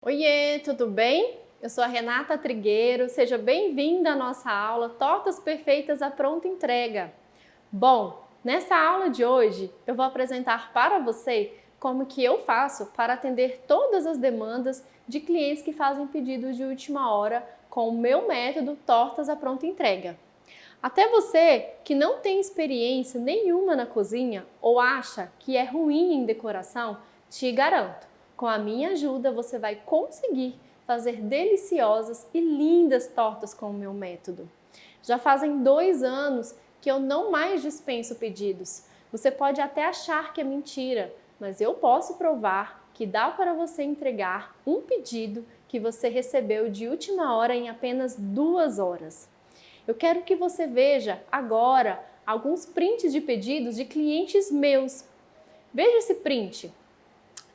Oiê, tudo bem? Eu sou a Renata Trigueiro, seja bem-vinda à nossa aula Tortas Perfeitas à Pronta Entrega. Bom, nessa aula de hoje eu vou apresentar para você como que eu faço para atender todas as demandas de clientes que fazem pedidos de última hora com o meu método Tortas à Pronta Entrega. Até você que não tem experiência nenhuma na cozinha ou acha que é ruim em decoração, te garanto, com a minha ajuda você vai conseguir fazer deliciosas e lindas tortas com o meu método. Já fazem 2 anos que eu não mais dispenso pedidos. Você pode até achar que é mentira, mas eu posso provar que dá para você entregar um pedido que você recebeu de última hora em apenas 2 horas. Eu quero que você veja agora alguns prints de pedidos de clientes meus. Veja esse print.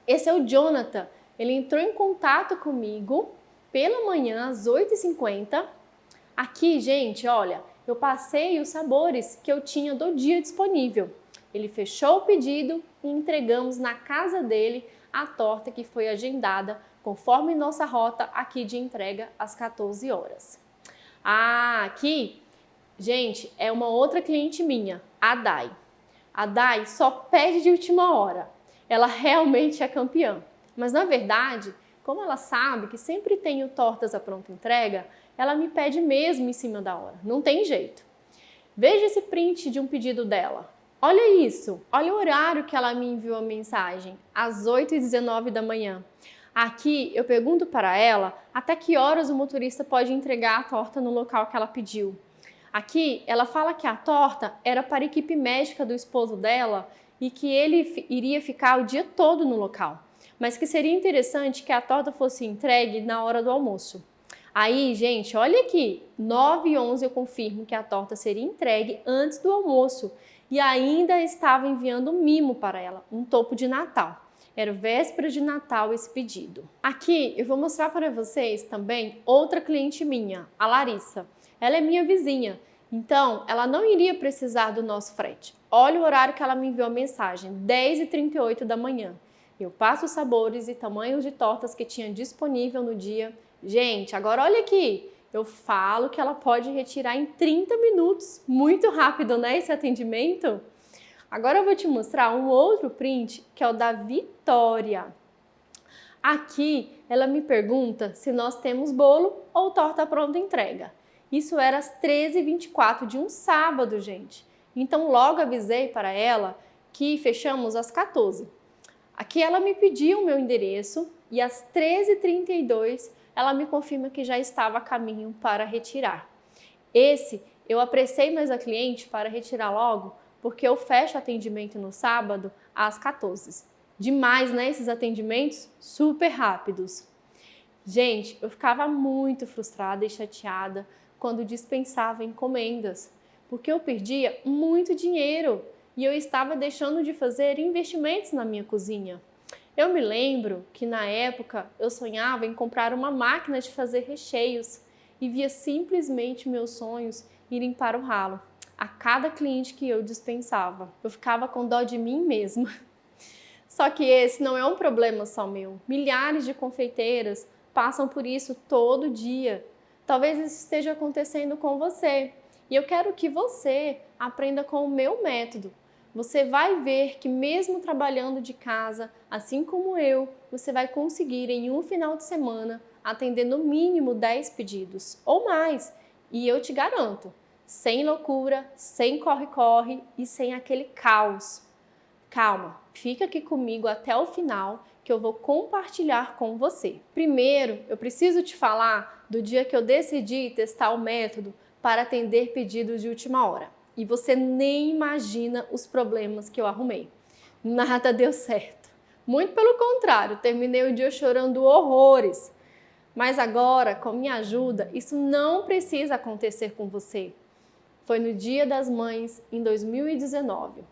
Esse é o Jonathan. Ele entrou em contato comigo pela manhã às 8h50. Aqui, gente, olha, eu passei os sabores que eu tinha do dia disponível. Ele fechou o pedido e entregamos na casa dele a torta que foi agendada conforme nossa rota aqui de entrega às 14 horas. Aqui, gente, é uma outra cliente minha, a Dai. A Dai só pede de última hora. Ela realmente é campeã. Mas na verdade, como ela sabe que sempre tenho tortas à pronta entrega, ela me pede mesmo em cima da hora. Não tem jeito. Veja esse print de um pedido dela. Olha isso. Olha o horário que ela me enviou a mensagem. Às 8h19 da manhã. Aqui eu pergunto para ela até que horas o motorista pode entregar a torta no local que ela pediu. Aqui ela fala que a torta era para a equipe médica do esposo dela e que ele iria ficar o dia todo no local, mas que seria interessante que a torta fosse entregue na hora do almoço. Aí, gente, olha aqui, 9h11 eu confirmo que a torta seria entregue antes do almoço e ainda estava enviando um mimo para ela, um topo de Natal. Era véspera de Natal esse pedido. Aqui eu vou mostrar para vocês também outra cliente minha, a Larissa. Ela é minha vizinha, então ela não iria precisar do nosso frete. Olha o horário que ela me enviou a mensagem, 10h38 da manhã. Eu passo os sabores e tamanhos de tortas que tinha disponível no dia. Gente, agora olha aqui, eu falo que ela pode retirar em 30 minutos. Muito rápido, né, esse atendimento? Agora eu vou te mostrar um outro print, que é o da Vitória. Aqui, ela me pergunta se nós temos bolo ou torta pronta entrega. Isso era às 13h24 de um sábado, gente. Então, logo avisei para ela que fechamos às 14h. Aqui ela me pediu o meu endereço e às 13h32 ela me confirma que já estava a caminho para retirar. Esse, eu apressei mais a cliente para retirar logo, porque eu fecho atendimento no sábado às 14h. Demais, né? Esses atendimentos super rápidos. Gente, eu ficava muito frustrada e chateada quando dispensava encomendas, porque eu perdia muito dinheiro e eu estava deixando de fazer investimentos na minha cozinha. Eu me lembro que na época eu sonhava em comprar uma máquina de fazer recheios e via simplesmente meus sonhos irem para o ralo a cada cliente que eu dispensava. Eu ficava com dó de mim mesma. Só que esse não é um problema só meu. Milhares de confeiteiras passam por isso todo dia. Talvez isso esteja acontecendo com você. E eu quero que você aprenda com o meu método. Você vai ver que mesmo trabalhando de casa, assim como eu, você vai conseguir em um final de semana atender no mínimo 10 pedidos ou mais. E eu te garanto, sem loucura, sem corre-corre e sem aquele caos. Calma, fica aqui comigo até o final que eu vou compartilhar com você. Primeiro, eu preciso te falar do dia que eu decidi testar o método para atender pedidos de última hora. E você nem imagina os problemas que eu arrumei. Nada deu certo. Muito pelo contrário, terminei o dia chorando horrores. Mas agora, com minha ajuda, isso não precisa acontecer com você. Foi no Dia das Mães, em 2019.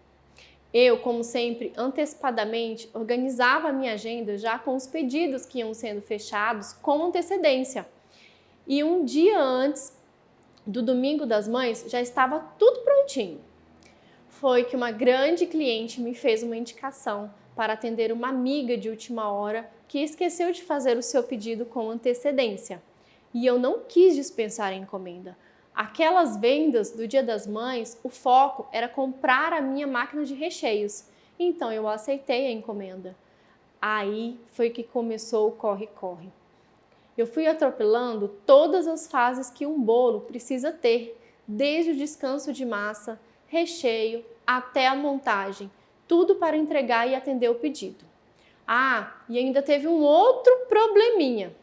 Eu, como sempre, antecipadamente, organizava a minha agenda já com os pedidos que iam sendo fechados com antecedência. E um dia antes do Domingo das Mães, já estava tudo prontinho. Foi que uma grande cliente me fez uma indicação para atender uma amiga de última hora que esqueceu de fazer o seu pedido com antecedência. E eu não quis dispensar a encomenda. Aquelas vendas do Dia das Mães, o foco era comprar a minha máquina de recheios. Então eu aceitei a encomenda. Aí foi que começou o corre-corre. Eu fui atropelando todas as fases que um bolo precisa ter, desde o descanso de massa, recheio, até a montagem, tudo para entregar e atender o pedido. Ah, e ainda teve um outro probleminha.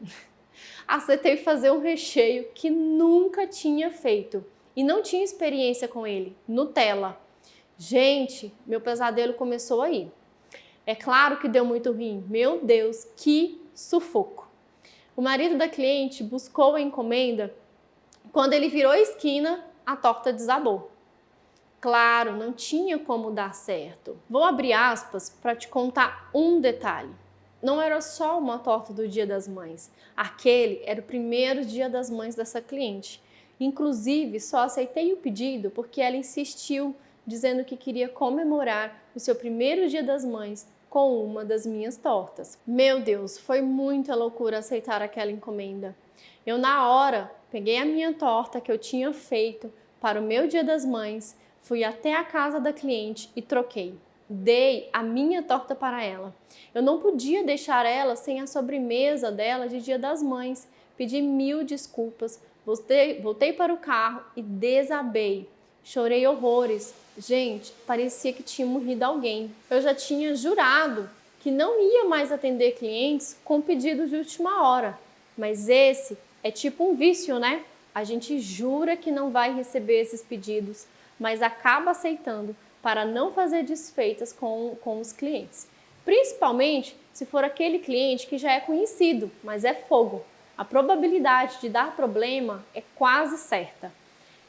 Aceitei fazer um recheio que nunca tinha feito e não tinha experiência com ele, Nutella. Gente, meu pesadelo começou aí. É claro que deu muito ruim. Meu Deus, que sufoco! O marido da cliente buscou a encomenda. Quando ele virou a esquina, a torta desabou. Claro, não tinha como dar certo. Vou abrir aspas para te contar um detalhe. Não era só uma torta do Dia das Mães. Aquele era o primeiro Dia das Mães dessa cliente. Inclusive, só aceitei o pedido porque ela insistiu, dizendo que queria comemorar o seu primeiro Dia das Mães com uma das minhas tortas. Meu Deus, foi muita loucura aceitar aquela encomenda. Eu, na hora, peguei a minha torta que eu tinha feito para o meu Dia das Mães, fui até a casa da cliente e troquei. Dei a minha torta para ela. Eu não podia deixar ela sem a sobremesa dela de Dia das Mães. Pedi 1000 desculpas, voltei para o carro e desabei. Chorei horrores. Gente, parecia que tinha morrido alguém. Eu já tinha jurado que não ia mais atender clientes com pedidos de última hora. Mas esse é tipo um vício, né? A gente jura que não vai receber esses pedidos, mas acaba aceitando para não fazer desfeitas com os clientes. Principalmente se for aquele cliente que já é conhecido, mas é fogo. A probabilidade de dar problema é quase certa.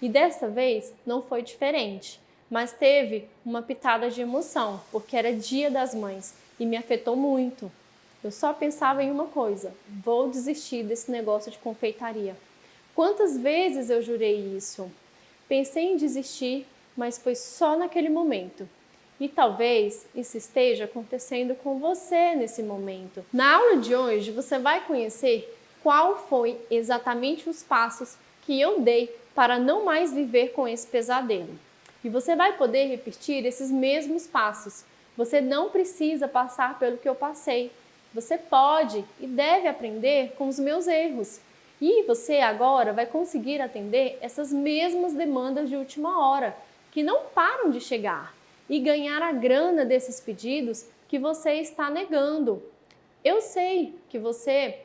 E dessa vez não foi diferente, mas teve uma pitada de emoção, porque era Dia das Mães e me afetou muito. Eu só pensava em uma coisa: vou desistir desse negócio de confeitaria. Quantas vezes eu jurei isso? Pensei em desistir, mas foi só naquele momento. E talvez isso esteja acontecendo com você nesse momento. Na aula de hoje, você vai conhecer qual foi exatamente os passos que eu dei para não mais viver com esse pesadelo. E você vai poder repetir esses mesmos passos. Você não precisa passar pelo que eu passei. Você pode e deve aprender com os meus erros. E você agora vai conseguir atender essas mesmas demandas de última hora, que não param de chegar, e ganhar a grana desses pedidos que você está negando. Eu sei que você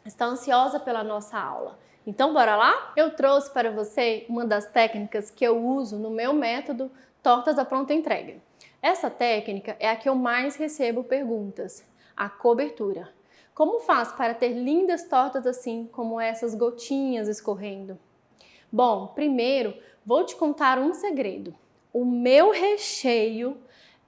está ansiosa pela nossa aula. Então, bora lá? Eu trouxe para você uma das técnicas que eu uso no meu método Tortas à Pronta Entrega. Essa técnica é a que eu mais recebo perguntas, a cobertura. Como faz para ter lindas tortas assim, como essas gotinhas escorrendo? Bom, primeiro vou te contar um segredo. O meu recheio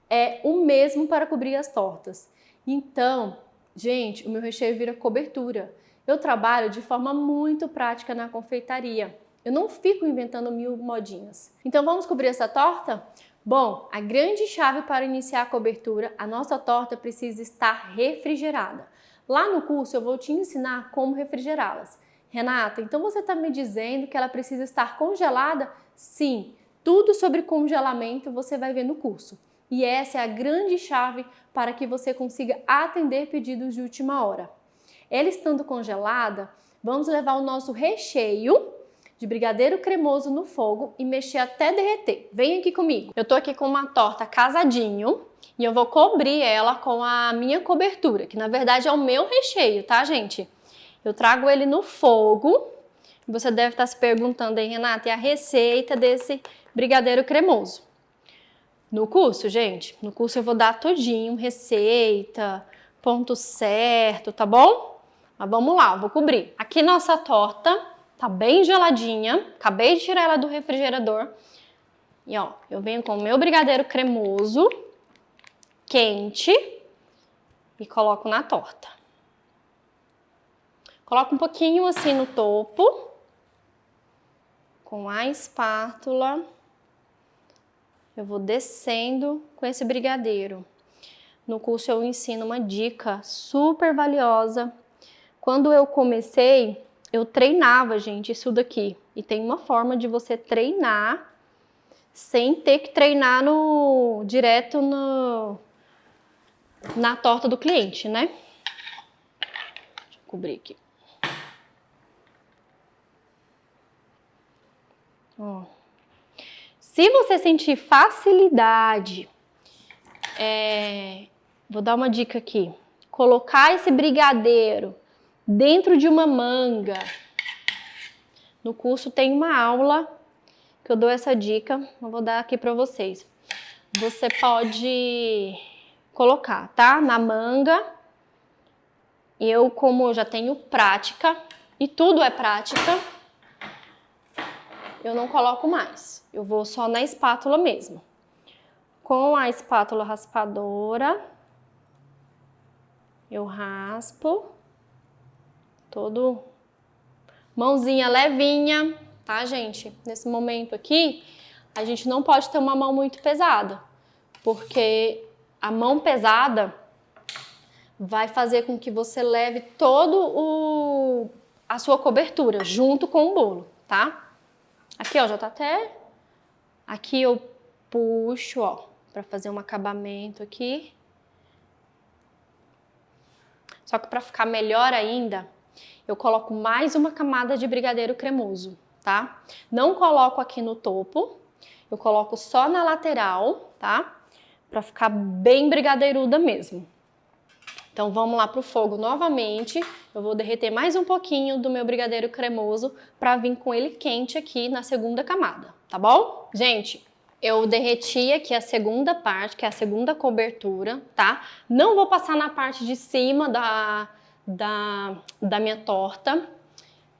é o mesmo para cobrir as tortas. Então, gente, o meu recheio vira cobertura. Eu trabalho de forma muito prática na confeitaria. Eu não fico inventando 1000 modinhas. Então vamos cobrir essa torta? Bom, a grande chave para iniciar a cobertura, a nossa torta precisa estar refrigerada. Lá no curso eu vou te ensinar como refrigerá-las. Renata, então você está me dizendo que ela precisa estar congelada? Sim, tudo sobre congelamento você vai ver no curso. E essa é a grande chave para que você consiga atender pedidos de última hora. Ela estando congelada, vamos levar o nosso recheio de brigadeiro cremoso no fogo e mexer até derreter. Vem aqui comigo. Eu tô aqui com uma torta casadinho e eu vou cobrir ela com a minha cobertura, que na verdade é o meu recheio, tá, gente? Eu trago ele no fogo. Você deve estar se perguntando aí, Renata, e a receita desse brigadeiro cremoso? No curso, gente, no curso eu vou dar todinho, receita, ponto certo, tá bom? Mas vamos lá, eu vou cobrir. Aqui nossa torta tá bem geladinha, acabei de tirar ela do refrigerador. E ó, eu venho com o meu brigadeiro cremoso, quente, e coloco na torta. Coloco um pouquinho assim no topo, com a espátula, eu vou descendo com esse brigadeiro. No curso eu ensino uma dica super valiosa. Quando eu comecei, eu treinava, gente, isso daqui. E tem uma forma de você treinar sem ter que treinar direto na torta do cliente, né? Deixa eu cobrir aqui. Ó. Se você sentir facilidade, vou dar uma dica aqui. Colocar esse brigadeiro dentro de uma manga. No curso tem uma aula que eu dou essa dica, eu vou dar aqui para vocês. Você pode colocar, tá? Na manga. Eu, como eu já tenho prática, e tudo é prática, eu não coloco mais. Eu vou só na espátula mesmo. Com a espátula raspadora, eu raspo. Mãozinha levinha, tá, gente? Nesse momento aqui, a gente não pode ter uma mão muito pesada, porque a mão pesada vai fazer com que você leve a sua cobertura junto com o bolo, tá? Aqui, ó, já tá até... Aqui eu puxo, ó, pra fazer um acabamento aqui. Só que pra ficar melhor ainda, eu coloco mais uma camada de brigadeiro cremoso, tá? Não coloco aqui no topo, eu coloco só na lateral, tá? Pra ficar bem brigadeiruda mesmo. Então vamos lá pro fogo novamente. Eu vou derreter mais um pouquinho do meu brigadeiro cremoso pra vir com ele quente aqui na segunda camada, tá bom? Gente, eu derreti aqui a segunda parte, que é a segunda cobertura, tá? Não vou passar na parte de cima da minha torta.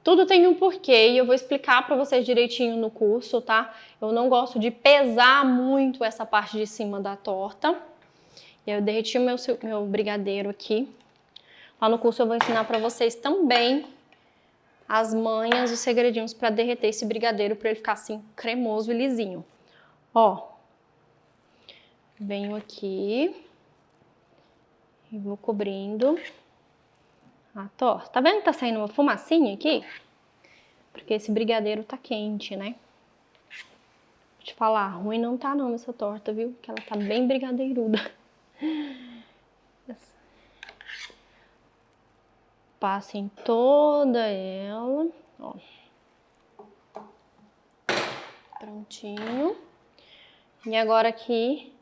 Tudo tem um porquê e eu vou explicar pra vocês direitinho no curso, tá? Eu não gosto de pesar muito essa parte de cima da torta. Eu derreti o meu brigadeiro aqui. Lá no curso eu vou ensinar pra vocês também as manhas, os segredinhos pra derreter esse brigadeiro, pra ele ficar assim cremoso e lisinho. Ó, venho aqui e vou cobrindo a torta. Tá vendo que tá saindo uma fumacinha aqui? Porque esse brigadeiro tá quente, né? Vou te falar, ruim não tá não essa torta, viu? Que ela tá bem brigadeiruda. Passa em toda ela, ó. Prontinho. E agora aqui,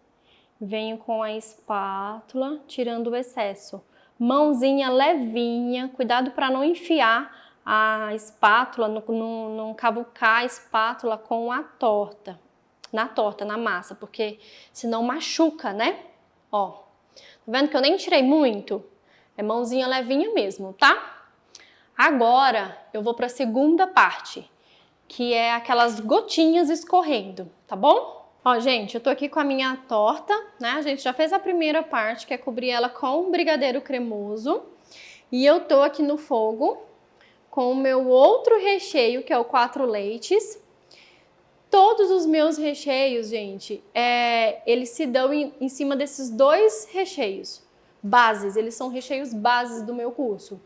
venho com a espátula, tirando o excesso. Mãozinha levinha, cuidado para não enfiar a espátula, não cavucar a espátula com a torta. Na massa, porque senão machuca, né? Ó, tá vendo que eu nem tirei muito? É mãozinha levinha mesmo, tá? Agora eu vou para a segunda parte, que é aquelas gotinhas escorrendo, tá bom? Ó, gente, eu tô aqui com a minha torta, né? A gente já fez a primeira parte, que é cobrir ela com brigadeiro cremoso. E eu tô aqui no fogo com o meu outro recheio, que é o 4 leites. Todos os meus recheios, gente, eles se dão em cima desses dois recheios bases. Eles são recheios bases do meu curso.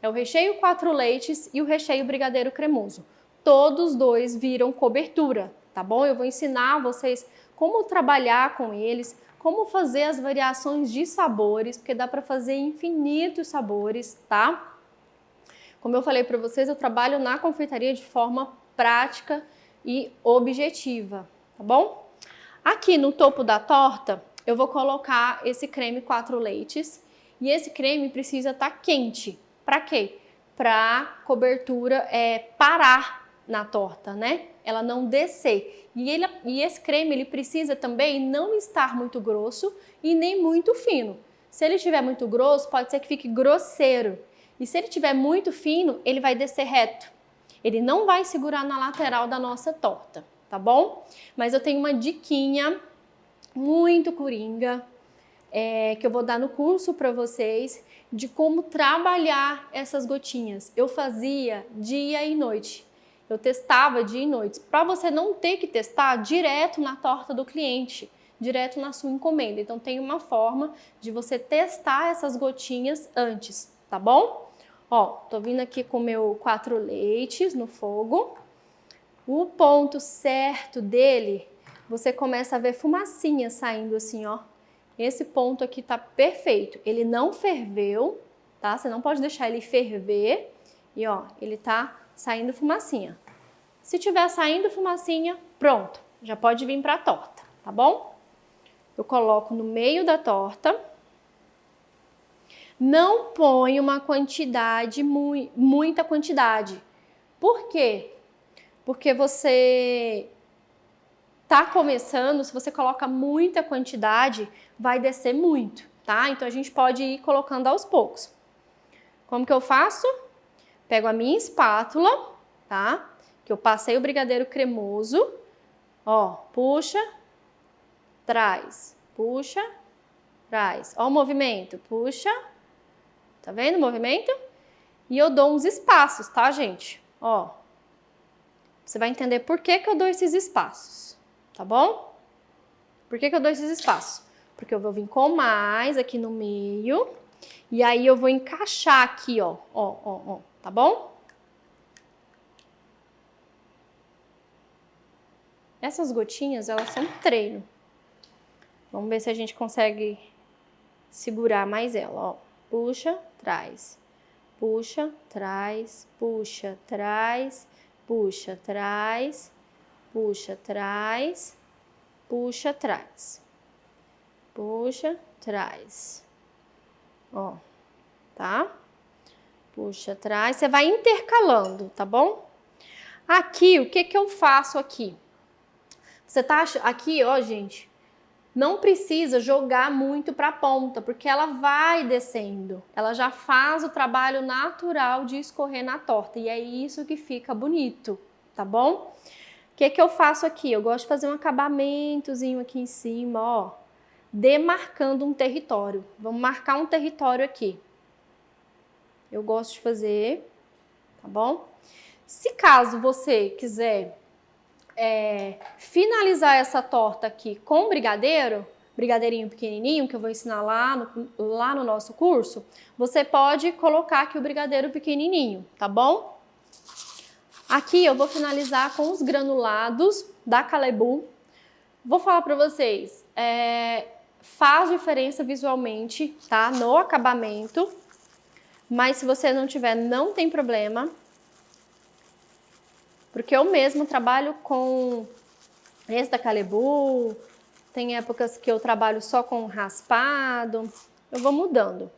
É o recheio 4 leites e o recheio brigadeiro cremoso. Todos dois viram cobertura, tá bom? Eu vou ensinar vocês como trabalhar com eles, como fazer as variações de sabores, porque dá para fazer infinitos sabores, tá? Como eu falei para vocês, eu trabalho na confeitaria de forma prática e objetiva, tá bom? Aqui no topo da torta, eu vou colocar esse creme 4 leites e esse creme precisa estar quente. Para quê? Para cobertura parar na torta, né? Ela não descer. E esse creme ele precisa também não estar muito grosso e nem muito fino. Se ele estiver muito grosso, pode ser que fique grosseiro. E se ele estiver muito fino, ele vai descer reto. Ele não vai segurar na lateral da nossa torta, tá bom? Mas eu tenho uma diquinha muito coringa, que eu vou dar no curso para vocês, de como trabalhar essas gotinhas. Eu fazia dia e noite. Eu testava dia e noite. Para você não ter que testar direto na torta do cliente. direto na sua encomenda. Então tem uma forma de você testar essas gotinhas antes, tá bom? Ó, tô vindo aqui com o meu 4 leites no fogo. O ponto certo dele, você começa a ver fumacinha saindo assim, ó. Esse ponto aqui tá perfeito. Ele não ferveu, tá? Você não pode deixar ele ferver. E ó, ele tá saindo fumacinha. Se tiver saindo fumacinha, pronto. Já pode vir pra torta, tá bom? Eu coloco no meio da torta. Não põe uma quantidade, muita quantidade. Por quê? Porque você tá começando, se você coloca muita quantidade, vai descer muito, tá? Então a gente pode ir colocando aos poucos. Como que eu faço? Pego a minha espátula, tá? Que eu passei o brigadeiro cremoso. Ó, puxa, traz, puxa, traz. Ó o movimento, puxa. Tá vendo o movimento? E eu dou uns espaços, tá, gente? Ó. Você vai entender por que que eu dou esses espaços, tá bom? Por que que eu dou esses espaços? Porque eu vou vir com mais aqui no meio. E aí eu vou encaixar aqui, ó. Ó, tá bom? Essas gotinhas, elas são treino. Vamos ver se a gente consegue segurar mais ela, ó. Puxa, traz. Puxa, traz. Puxa, traz. Puxa, traz. Puxa, traz. Puxa, traz. Puxa, traz. Ó, tá? Puxa, traz. Você vai intercalando, tá bom? Aqui, o que que eu faço aqui? Você tá aqui, ó, gente, não precisa jogar muito para a ponta, porque ela vai descendo. Ela já faz o trabalho natural de escorrer na torta e é isso que fica bonito, tá bom? O que que eu faço aqui? Eu gosto de fazer um acabamentozinho aqui em cima, ó, demarcando um território. Vamos marcar um território aqui. Eu gosto de fazer, tá bom? Se caso você quiser finalizar essa torta aqui com brigadeirinho pequenininho, que eu vou ensinar lá no nosso curso, você pode colocar aqui o brigadeiro pequenininho, tá bom? Aqui eu vou finalizar com os granulados da Callebaut. Vou falar para vocês, faz diferença visualmente, tá? No acabamento, mas se você não tiver, não tem problema. Porque eu mesmo trabalho com esse da Callebaut, tem épocas que eu trabalho só com raspado, eu vou mudando.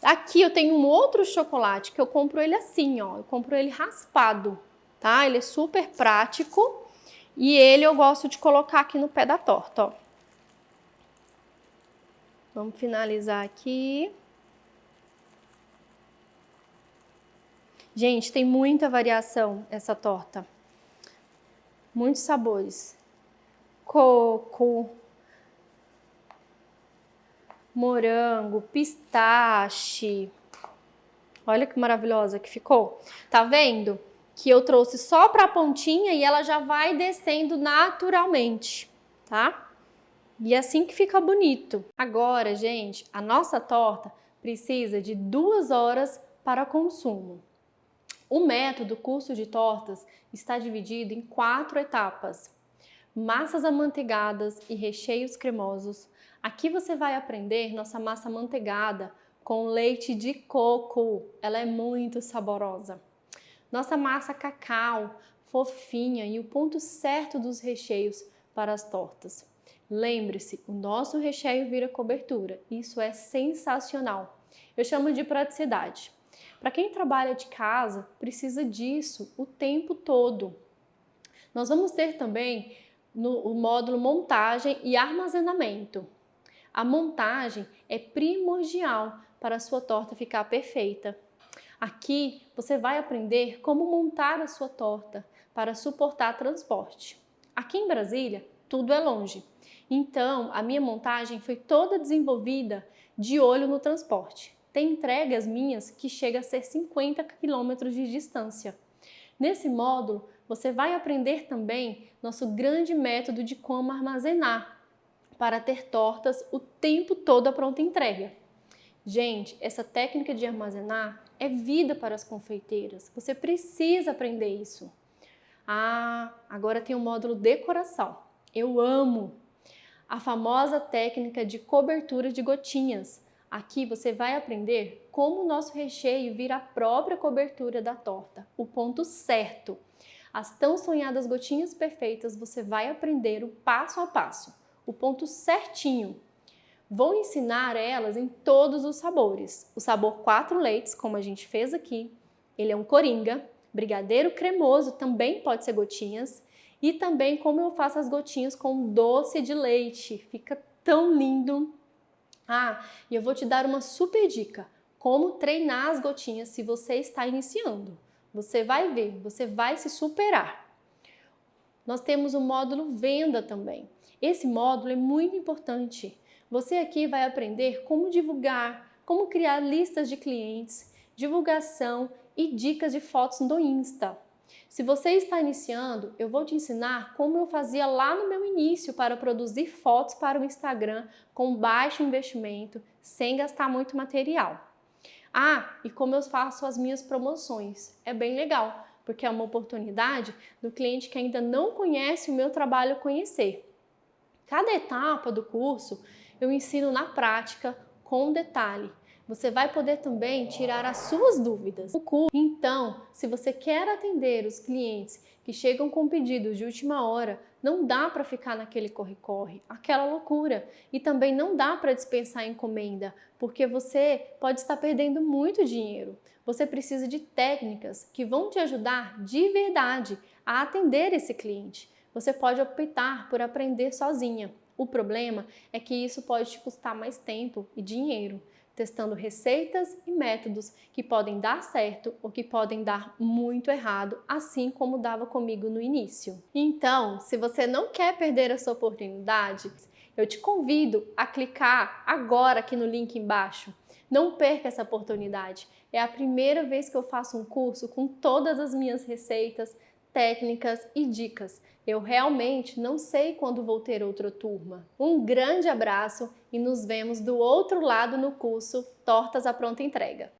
Aqui eu tenho um outro chocolate que eu compro ele assim, ó, eu compro ele raspado, tá? Ele é super prático e ele eu gosto de colocar aqui no pé da torta, ó. Vamos finalizar aqui. Gente, tem muita variação essa torta. Muitos sabores. Coco, morango, pistache. Olha que maravilhosa que ficou. Tá vendo? Que eu trouxe só para a pontinha e ela já vai descendo naturalmente, tá? E é assim que fica bonito. Agora, gente, a nossa torta precisa de 2 horas para consumo. O método curso de tortas está dividido em 4 etapas. Massas amanteigadas e recheios cremosos. Aqui você vai aprender nossa massa amanteigada com leite de coco. Ela é muito saborosa. Nossa massa cacau, fofinha e o ponto certo dos recheios para as tortas. Lembre-se, o nosso recheio vira cobertura. Isso é sensacional. Eu chamo de praticidade. Para quem trabalha de casa, precisa disso o tempo todo. Nós vamos ter também o módulo montagem e armazenamento. A montagem é primordial para a sua torta ficar perfeita. Aqui você vai aprender como montar a sua torta para suportar transporte. Aqui em Brasília, tudo é longe. Então, a minha montagem foi toda desenvolvida de olho no transporte. Tem entregas minhas que chega a ser 50 quilômetros de distância. Nesse módulo, você vai aprender também nosso grande método de como armazenar. para ter tortas o tempo todo à pronta entrega. Gente, essa técnica de armazenar é vida para as confeiteiras. Você precisa aprender isso. Ah, agora tem o módulo decoração. Eu amo! A famosa técnica de cobertura de gotinhas. Aqui você vai aprender como o nosso recheio vira a própria cobertura da torta, o ponto certo. As tão sonhadas gotinhas perfeitas você vai aprender o passo a passo, o ponto certinho. Vou ensinar elas em todos os sabores. O sabor 4 leites, como a gente fez aqui, ele é um coringa. Brigadeiro cremoso também pode ser gotinhas. E também como eu faço as gotinhas com doce de leite. Fica tão lindo! Ah, e eu vou te dar uma super dica. Como treinar as gotinhas se você está iniciando. Você vai ver, você vai se superar. Nós temos o módulo venda também. Esse módulo é muito importante. Você aqui vai aprender como divulgar, como criar listas de clientes, divulgação e dicas de fotos no Insta. Se você está iniciando, eu vou te ensinar como eu fazia lá no meu início para produzir fotos para o Instagram com baixo investimento, sem gastar muito material. Ah, e como eu faço as minhas promoções. É bem legal, porque é uma oportunidade do cliente que ainda não conhece o meu trabalho conhecer. Cada etapa do curso eu ensino na prática, com detalhe. Você vai poder também tirar as suas dúvidas. Então, se você quer atender os clientes que chegam com pedidos de última hora, não dá para ficar naquele corre-corre, aquela loucura. E também não dá para dispensar a encomenda, porque você pode estar perdendo muito dinheiro. Você precisa de técnicas que vão te ajudar de verdade a atender esse cliente. Você pode optar por aprender sozinha. O problema é que isso pode te custar mais tempo e dinheiro, testando receitas e métodos que podem dar certo ou que podem dar muito errado, assim como dava comigo no início. Então, se você não quer perder essa oportunidade, eu te convido a clicar agora aqui no link embaixo. Não perca essa oportunidade. É a primeira vez que eu faço um curso com todas as minhas receitas, técnicas e dicas. Eu realmente não sei quando vou ter outra turma. Um grande abraço e nos vemos do outro lado no curso Tortas à Pronta Entrega.